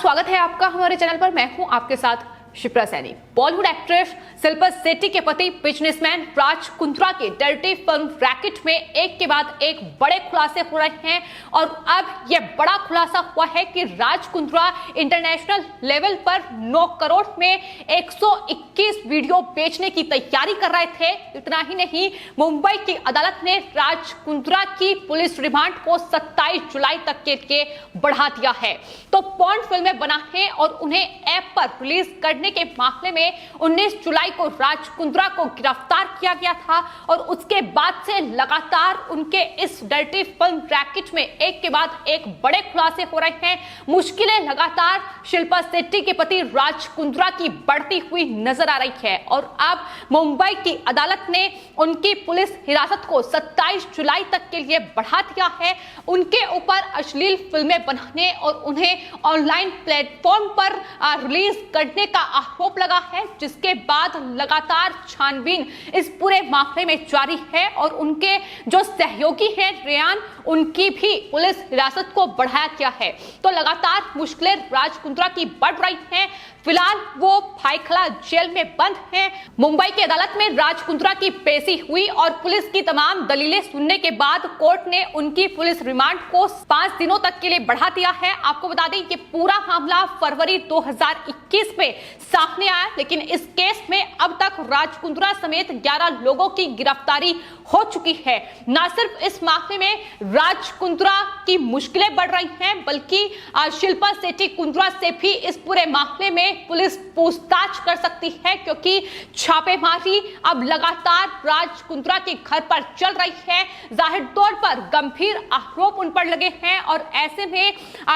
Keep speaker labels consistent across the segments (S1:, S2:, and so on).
S1: स्वागत है आपका हमारे चैनल पर। मैं हूं आपके साथ शिप्रा सैनी। बॉलीवुड एक्ट्रेस शिल्पा शेट्टी के पति बिजनेसमैन राज कुंद्रा के डर्टी फिल्म रैकेट में एक के बाद एक बड़े खुलासे हो रहे हैं और अब यह बड़ा खुलासा हुआ है कि राज कुंद्रा इंटरनेशनल लेवल पर 9 करोड़ में 121 वीडियो बेचने की तैयारी कर रहे थे। इतना ही नहीं, मुंबई की अदालत ने राज कुंद्रा की पुलिस रिमांड को 27 जुलाई तक के लिए बढ़ा दिया है। तो पॉर्न फिल्में बनाने और उन्हें ऐप पर रिलीज करने के मामले में 19 जुलाई को राज कुंद्रा को गिरफ्तार किया गया था और उसके बाद से लगातार उनके इस डर्टी फिल्म रैकेट में एक के बाद एक बड़े खुलासे हो रहे हैं। मुश्किलें लगातार शिल्पा शेट्टी के पति राज कुंद्रा की बढ़ती हुई नजर आ रही है और अब मुंबई की अदालत ने उनकी पुलिस हिरासत को 27 जुलाई तक के लिए बढ़ा दिया है। उनके ऊपर अश्लील फिल्में बनाने और उन्हें ऑनलाइन प्लेटफॉर्म पर रिलीज करने का आरोप लगा है, जिसके बाद लगातार छानबीन इस पूरे मामले में जारी है और उनके जो सहयोगी हैं रेयान, उनकी भी पुलिस हिरासत को बढ़ाया गया है। तो लगातार मुश्किलें राज कुंद्रा की बढ़ रही हैं। फिलहाल वो भायखला जेल में बंद हैं। मुंबई की अदालत में राज कुंद्रा की पेशी हुई और पुलिस की तमाम दलीलें सुनने के बाद कोर्ट ने उनकी पुलिस रिमांड को 5 दिनों तक के लिए बढ़ा दिया है। आपको बता दें कि पूरा मामला फरवरी 2021 में सामने आया, लेकिन इस केस में अब तक राज कुंद्रा समेत 11 लोगों की गिरफ्तारी हो चुकी है। न सिर्फ इस मामले में राज कुंद्रा की मुश्किलें बढ़ रही हैं, बल्कि शिल्पा शेट्टी कुंद्रा से भी इस पूरे मामले में पुलिस पूछताछ कर सकती है, क्योंकि छापेमारी अब लगातार राज कुंद्रा के घर पर चल रही है। जाहिर तौर पर गंभीर आरोप उन पर लगे हैं और ऐसे में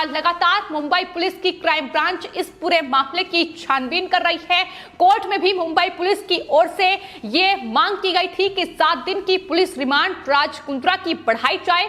S1: लगातार मुंबई पुलिस की क्राइम ब्रांच इस पूरे मामले की छानबीन कर रही है। कोर्ट में भी मुंबई पुलिस की ओर से यह मांग की गई थी कि 7 दिन की पुलिस रिमांड राज कुंद्रा की बढ़ाई जाए।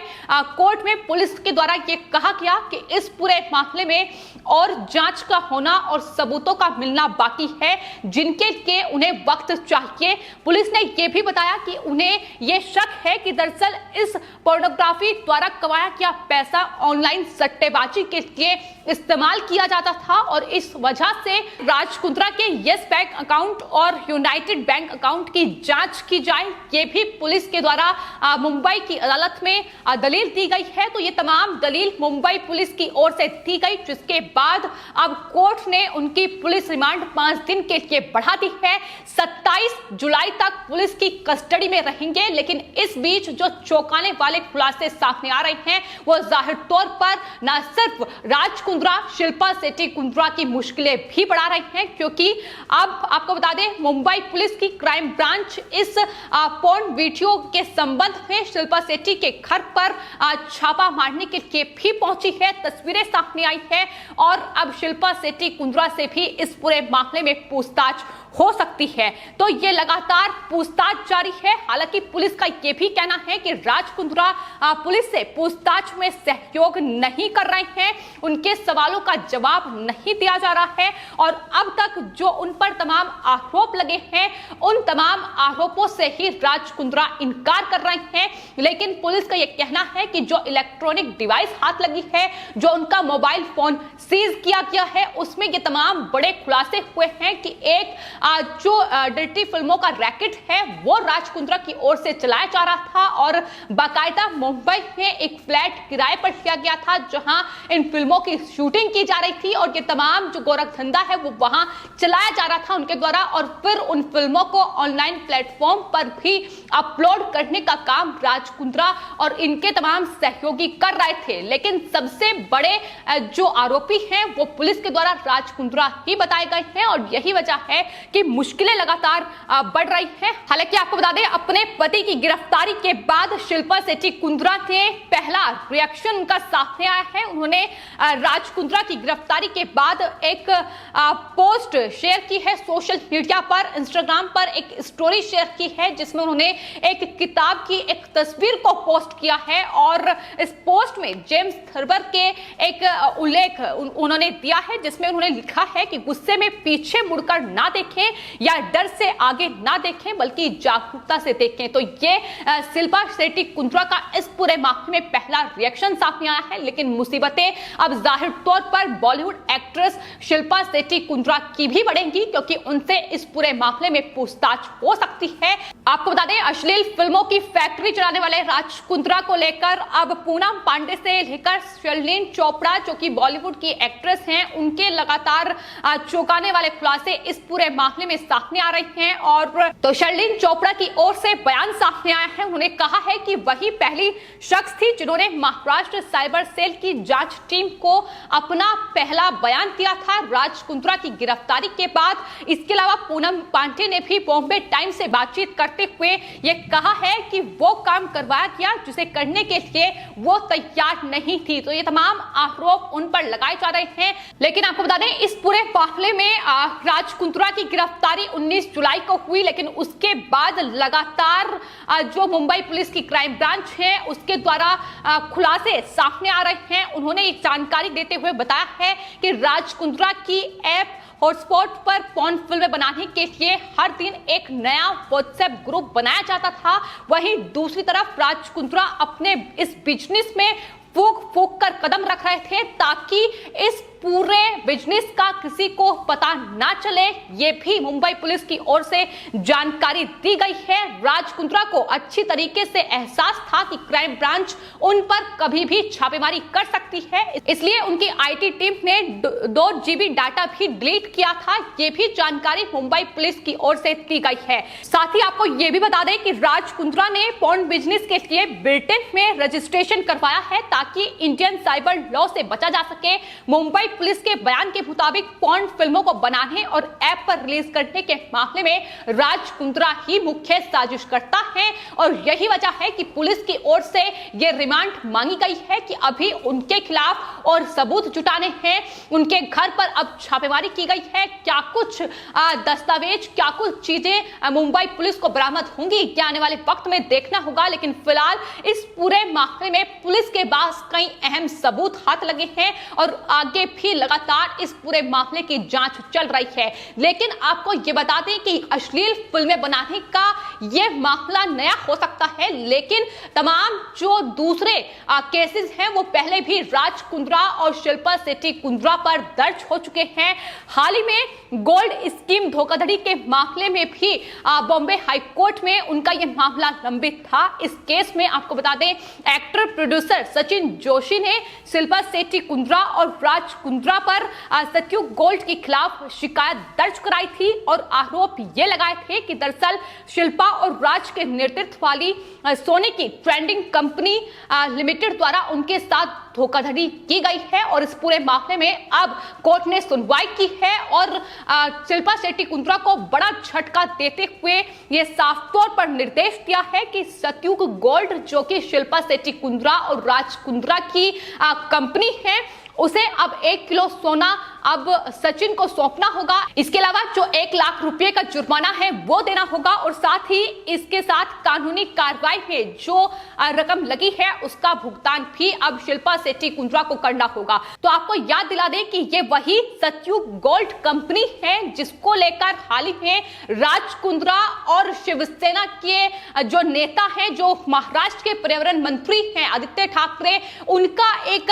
S1: कोर्ट में पुलिस के द्वारा यह कहा गया कि इस पूरे मामले में और जांच का होना और सबूतों का मिलना बाकी है, जिनके लिए उन्हें वक्त चाहिए। पुलिस ने यह भी बताया कि उन्हें यह शक है कि दरअसल इस पोर्नोग्राफी द्वारा कमाया गया पैसा ऑनलाइन सट्टेबाजी के लिए इस्तेमाल किया जाता था और इस वजह से राज कुंद्रा के येस बैंक अकाउंट और यूनाइटेड बैंक अकाउंट की जांच की जाए, ये भी पुलिस के द्वारा मुंबई की अदालत में दलील दी गई है। तो ये तमाम दलील मुंबई पुलिस की ओर से दी गई, जिसके बाद अब कोर्ट ने उनकी पुलिस रिमांड 5 दिन के लिए बढ़ा दी है। 27 जुलाई तक पुलिस की कस्टडी में रहेंगे, लेकिन इस बीच जो चौंकाने वाले खुलासे सामने आ रहे हैं वो जाहिर तौर पर न सिर्फ राज कुंद्रा, शिल्पा शेट्टी कुंद्रा की मुश्किलें भी बढ़ा रही हैं, क्योंकि अब आपको बता दें मुंबई पुलिस की क्राइम ब्रांच इस पॉर्न वीडियो के संबंध में शिल्पा शेट्टी के घर पर छापा मारने के लिए भी पहुंची है। तस्वीरें सामने आई है और अब शिल्पा शेट्टी कुंद्रा से भी इस पूरे मामले में पूछताछ हो सकती है। तो ये लगातार पूछताछ जारी है। हालांकि पुलिस का यह भी कहना है कि राज कुंद्रा पुलिस से पूछताछ में सहयोग नहीं कर रहे हैं, उनके सवालों का जवाब नहीं दिया जा रहा है और अब तक जो उन पर तमाम आरोप लगे हैं उन तमाम आरोपों से ही राज कुंद्रा इनकार कर रहे हैं। लेकिन पुलिस का यह कहना है कि जो इलेक्ट्रॉनिक डिवाइस हाथ लगी है, जो उनका मोबाइल फोन सीज किया गया है, उसमें ये तमाम बड़े खुलासे हुए हैं कि एक जो डर्टी फिल्मों का रैकेट है वो राज कुंद्रा की ओर से चलाया जा रहा था और बाकायदा मुंबई में एक फ्लैट किराए पर किया गया था जहां इन फिल्मों की शूटिंग की जा रही थी और ये तमाम जो गोरख धंधा है वो वहां चलाया जा रहा था उनके द्वारा और फिर उन फिल्मों को ऑनलाइन प्लेटफॉर्म पर भी अपलोड करने का काम राज कुंद्रा और इनके तमाम सहयोगी कर रहे थे। लेकिन सबसे बड़े जो आरोपी हैं वो पुलिस के द्वारा राज कुंद्रा ही बताए गए हैं और यही वजह है कि मुश्किलें लगातार बढ़ रही हैं। हालांकि आपको बता दें अपने पति की गिरफ्तारी के बाद शिल्पा शेट्टी कुंद्रा के पहला रिएक्शन उनका सामने आया है। उन्होंने राज कुंद्रा की गिरफ्तारी के बाद एक पोस्ट शेयर की है सोशल मीडिया पर, इंस्टाग्राम पर एक स्टोरी शेयर की है जिसमें उन्होंने एक किताब की एक तस्वीर को पोस्ट किया है और इस पोस्ट में जेम्स थर्बर के एक उल्लेख उन्होंने दिया है जिसमें उन्होंने लिखा है कि गुस्से में पीछे मुड़कर ना देखें, देखें या डर से आगे ना देखें बल्कि जागरूकता से देखें। तो ये शिल्पा शेट्टी कुंद्रा का इस पूरे मामले में पहला रिएक्शन सामने आया है। लेकिन मुसीबतें अब जाहिर तौर पर बॉलीवुड एक्ट्रेस शिल्पा शेट्टी कुंद्रा की भी बढ़ेंगी, क्योंकि उनसे इस पूरे मामले में पूछताछ हो सकती है। आपको बता दें, अश्लील फिल्मों की फैक्ट्री चलाने वाले राज कुंद्रा को लेकर अब पूनम पांडे से लेकर शर्लिन चोपड़ा जो कि बॉलीवुड की एक्ट्रेस हैं, उनके लगातार चौंकाने वाले खुलासे इस पूरे मामले में सामने आ रहे हैं। और तो शर्लिन चोपड़ा की ओर से बयान सामने आया है। उन्होंने कहा है कि वही पहली शख्स थी जिन्होंने महाराष्ट्र साइबर सेल की जांच टीम को अपना पहला बयान दिया था राज कुंद्रा की गिरफ्तारी के बाद। इसके अलावा पूनम पांडे ने भी बॉम्बे टाइम्स से बातचीत करते हुए यह कहा है कि वो काम करवाया गया जिसे करने के लिए वो तैयार नहीं थी। तो ये तमाम आरोप उन पर लगाए जा रहे हैं। लेकिन आपको बता दें, इस पूरे मामले में राज कुंद्रा की गिरफ्तारी 19 जुलाई को हुई, लेकिन उसके बाद लगातार जो मुंबई पुलिस की क्राइम ब्रांच है उसके द्वारा खुलासे सामने आ रहे हैं। उन्होंने ये जानकारी देते हुए बताया है कि राज कुंद्रा की ऐप हॉटस्पॉट पर पॉर्न फिल्में बनाने के लिए हर दिन एक नया व्हाट्सएप ग्रुप बनाया जाता था। वहीं दूसरी तरफ राज कुंद्रा अपने इस बिजनेस में फूक फूक कर कदम रख रहे थे ताकि इस पूरे बिजनेस का किसी को पता ना चले। ये भी मुंबई पुलिस की ओर से जानकारी दी गई है। राज कुंद्रा को अच्छी तरीके से एहसास था कि क्राइम ब्रांच उन पर कभी भी छापेमारी कर सकती है, इसलिए उनकी आईटी टीम ने 2 GB डाटा भी डिलीट किया था। ये भी जानकारी मुंबई पुलिस की ओर से दी गई है। साथ ही आपको ये भी बता दें कि राज कुंद्रा ने पॉर्न बिजनेस के लिए ब्रिटेन में रजिस्ट्रेशन करवाया है ताकि इंडियन साइबर लॉ से बचा जा सके। मुंबई पुलिस के बयान के मुताबिक पॉर्न फिल्मों को बनाने और ऐप पर रिलीज करने के मामले में राज कुंद्रा ही मुख्य साजिश करता है और यही वजह है कि पुलिस की ओर से यह रिमांड मांगी गई है कि अभी उनके खिलाफ और सबूत जुटाने हैं। उनके घर पर अब छापेमारी की गई है। क्या कुछ दस्तावेज, क्या कुछ चीजें मुंबई पुलिस को बरामद होंगी, क्या आने वाले वक्त में देखना होगा। लेकिन फिलहाल इस पूरे मामले में पुलिस के पास कई अहम सबूत हाथ लगे हैं और आगे भी लगातार इस पूरे मामले की जांच चल रही है। लेकिन आपको यह बता दें कि अश्लील फिल्में बनाने का यह मामला नया हो सकता है, लेकिन तमाम जो दूसरे केसेस हैं वो पहले भी राज कुंद्रा और शिल्पा शेट्टी कुंद्रा पर दर्ज हो चुके हैं। हाल ही में गोल्ड स्कीम धोखाधड़ी के मामले में भी बॉम्बे हाईकोर्ट में उनका यह मामला लंबित था। इस केस में आपको बता दें, एक्टर प्रोड्यूसर सचिन जोशी ने शिल्पा शेट्टी कुंद्रा और राज कुंद्रा पर सत्युग गोल्ड के खिलाफ शिकायत दर्ज कराई थी और आरोप ये लगाए थे कि दरअसल शिल्पा और राज के नेतृत्व वाली सोने की ट्रेंडिंग कंपनी लिमिटेड द्वारा उनके साथ धोखाधड़ी की गई है। और इस पूरे मामले में अब कोर्ट ने सुनवाई की है और शिल्पा शेट्टी कुंद्रा को बड़ा झटका देते हुए यह साफ तौर पर निर्देश दिया है कि सत्युग गोल्ड जो कि शिल्पा शेट्टी कुंद्रा और राज कुंद्रा की कंपनी है, उसे अब 1 किलो सोना अब सचिन को सौंपना होगा। इसके अलावा जो 1 लाख रुपए का जुर्माना है वो देना होगा और साथ ही इसके साथ कानूनी कार्रवाई में जो रकम लगी है उसका भुगतान भी अब शिल्पा शेट्टी कुंद्रा को करना होगा। तो आपको याद दिला दें कि ये वही सत्युग गोल्ड कंपनी है जिसको लेकर हाल ही में राज कुंद्रा और शिवसेना के जो नेता हैं, जो महाराष्ट्र के पर्यावरण मंत्री हैं आदित्य ठाकरे, उनका एक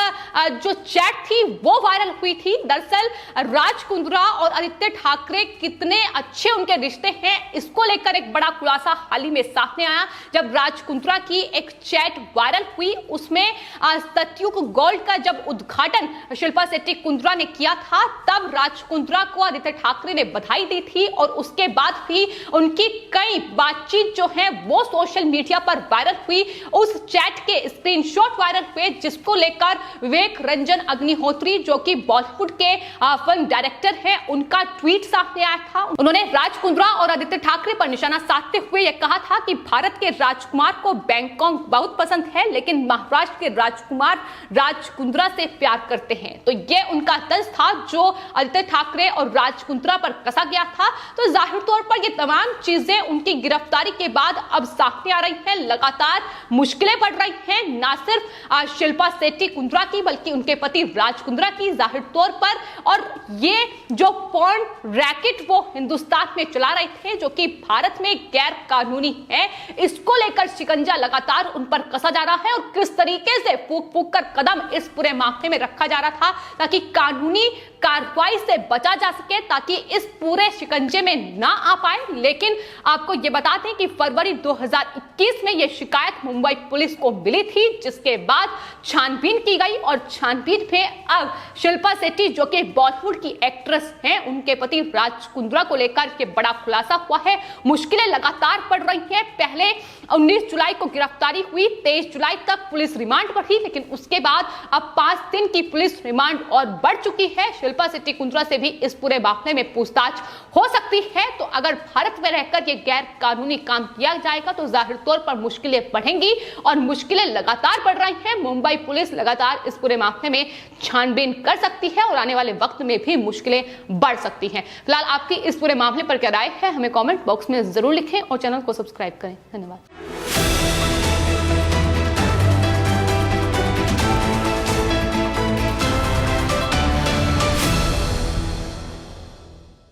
S1: जो चैट थी वो वायरल हुई थी। दरअसल राज कुंद्रा और आदित्य ठाकरे कितने अच्छे उनके रिश्ते हैं, इसको लेकर एक बड़ा खुलासा हाल ही में सामने आया जब राज कुंद्रा की एक चैट वायरल हुई। उसमें सत्युग गोल्ड का जब उद्घाटन शिल्पा शेट्टी कुंद्रा ने किया था तब राज कुंद्रा को आदित्य ठाकरे ने बधाई दी थी और उसके बाद भी उनकी कई बातचीत जो है वो सोशल मीडिया पर वायरल हुई। उस चैट के स्क्रीनशॉट वायरल हुए जिसको लेकर विवेक रंजन अग्निहोत्री जो कि बॉलीवुड के फिल्म डायरेक्टर है, उनका ट्वीट सामने आया था। उन्होंने राज कुंद्रा और आदित्य ठाकरे पर निशाना साधते हुए यह कहा था कि भारत के राजकुमार को बैंकॉक बहुत पसंद है लेकिन महाराष्ट्र के राजकुमार राज कुंद्रा से प्यार करते हैं। तो यह उनका तंज था जो आदित्य ठाकरे और राज कुंद्रा पर कसा गया था। तो जाहिर तौर पर यह तमाम चीजें उनकी गिरफ्तारी के बाद अब सामने आ रही हैं। लगातार मुश्किलें बढ़ रही हैं, ना सिर्फ शिल्पा शेट्टी कुंद्रा की बल्कि उनके पति राज कुंद्रा की। जाहिर तौर पर और ये जो पॉर्न रैकेट वो हिंदुस्तान में चला रहे थे, जो कि भारत में गैर कानूनी है, इसको लेकर शिकंजा लगातार उन पर कसा जा रहा है और किस तरीके से फूक फूक कर कदम इस पूरे मामले में रखा जा रहा था ताकि कानूनी कार्रवाई से बचा जा सके, ताकि इस पूरे शिकंजे में ना आ पाए। लेकिन आपको यह बता दें कि फरवरी 2021 में यह शिकायत मुंबई पुलिस को मिली थी, जिसके बाद छानबीन की गई और छानबीन में अब शिल्पा शेट्टी जो कि बॉलीवुड की एक्ट्रेस हैं, उनके पति राज कुंद्रा को लेकर के बड़ा खुलासा हुआ है। मुश्किलें लगातार बढ़ रही हैं। पहले 19 जुलाई को गिरफ्तारी हुई, 23 जुलाई तक पुलिस रिमांड पर थी, लेकिन उसके बाद अब 5 दिन की पुलिस रिमांड और बढ़ चुकी है। शिल्पा शेट्टी कुंद्रा से भी इस पूरे मामले में पूछताछ हो सकती है। तो अगर भारत में रहकर ये गैर कानूनी काम किया जाएगा तो जाहिर तौर पर मुश्किलें बढ़ेंगी और मुश्किलें लगातार बढ़ रही हैं। मुंबई पुलिस लगातार इस पूरे मामले में छानबीन कर सकती है और आने वाले वक्त में भी मुश्किलें बढ़ सकती हैं। फिलहाल आपकी इस पूरे मामले पर क्या राय है, हमें कमेंट बॉक्स में जरूर लिखें और चैनल को सब्सक्राइब करें। धन्यवाद।